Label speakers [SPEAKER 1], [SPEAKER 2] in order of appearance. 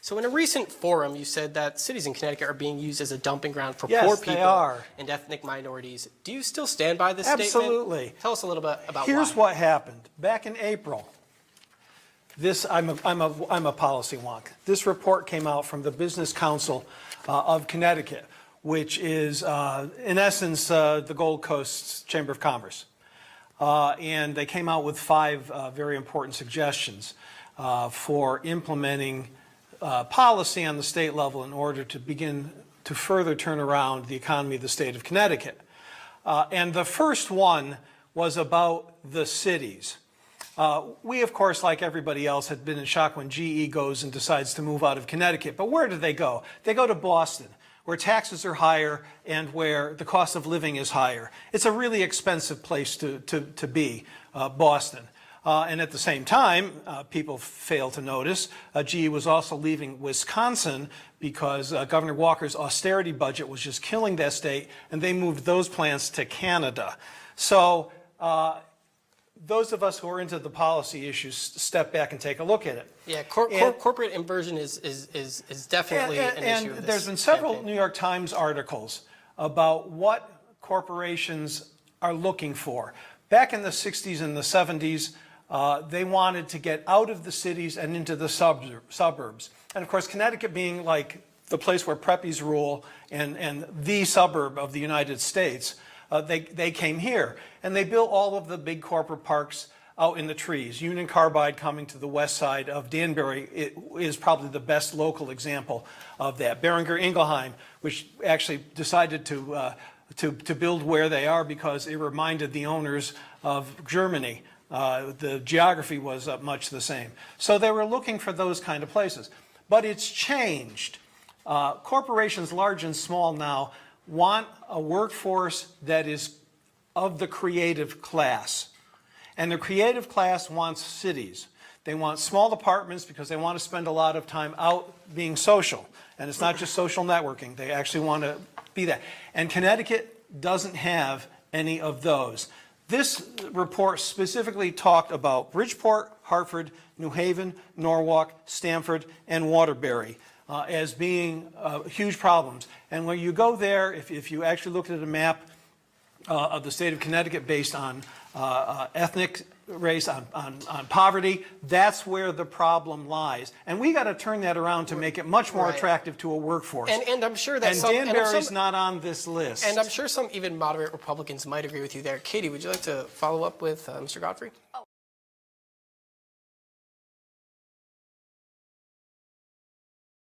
[SPEAKER 1] So in a recent forum, you said that cities in Connecticut are being used as a dumping ground for
[SPEAKER 2] Yes,
[SPEAKER 1] poor
[SPEAKER 2] they
[SPEAKER 1] people
[SPEAKER 2] are.
[SPEAKER 1] and ethnic minorities. Do you still stand by this
[SPEAKER 2] Absolutely.
[SPEAKER 1] statement? Tell us a little bit about
[SPEAKER 2] Here's
[SPEAKER 1] why.
[SPEAKER 2] what happened. Back in April, I'm a policy wonk. This report came out from the Business Council of Connecticut, which is, in essence, the Gold Coast's Chamber of Commerce. And they came out with 5 very important suggestions for implementing policy on the state level in order to begin to further turn around the economy of the state of Connecticut. And the first one was about the cities. We, of course, like everybody else, had been in shock when GE goes and decides to move out of Connecticut. But where do they go? They go to Boston, where taxes are higher and where the cost of living is higher. It's a really expensive place to be, Boston. And at the same time, people fail to notice, GE was also leaving Wisconsin because Governor Walker's austerity budget was just killing that state, and they moved those plants to Canada. So those of us who are into the policy issues step back and take a look at it.
[SPEAKER 1] Yeah, corporate inversion is definitely an issue.
[SPEAKER 2] And there's been several New York Times articles about what corporations are looking for. Back in the 60s and the 70s, they wanted to get out of the cities and into the suburbs. And of course, Connecticut being like the place where preppies rule and the suburb of the United States, they came here. And they built all of the big corporate parks out in the trees. Union Carbide coming to the west side of Danbury is probably the best local example of that. Beringer Ingelheim, which actually decided to build where they are because it reminded the owners of Germany. The geography was much the same. So they were looking for those kind of places. But it's changed. Corporations large and small now want a workforce that is of the creative class. And the creative class wants cities. They want small apartments because they want to spend a lot of time out being social. And it's not just social networking. They actually want to be that. And Connecticut doesn't have any of those. This report specifically talked about Bridgeport, Hartford, New Haven, Norwalk, Stamford, and Waterbury as being huge problems. And when you go there, if you actually look at a map of the state of Connecticut based on ethnic race, on poverty, that's where the problem lies. And we got to turn that around to make it much more attractive to a workforce.
[SPEAKER 1] And I'm sure that
[SPEAKER 2] Danbury's not on this list.
[SPEAKER 1] And I'm sure some even moderate Republicans might agree with you there. Katie, would you like to follow up with Mr. Godfrey?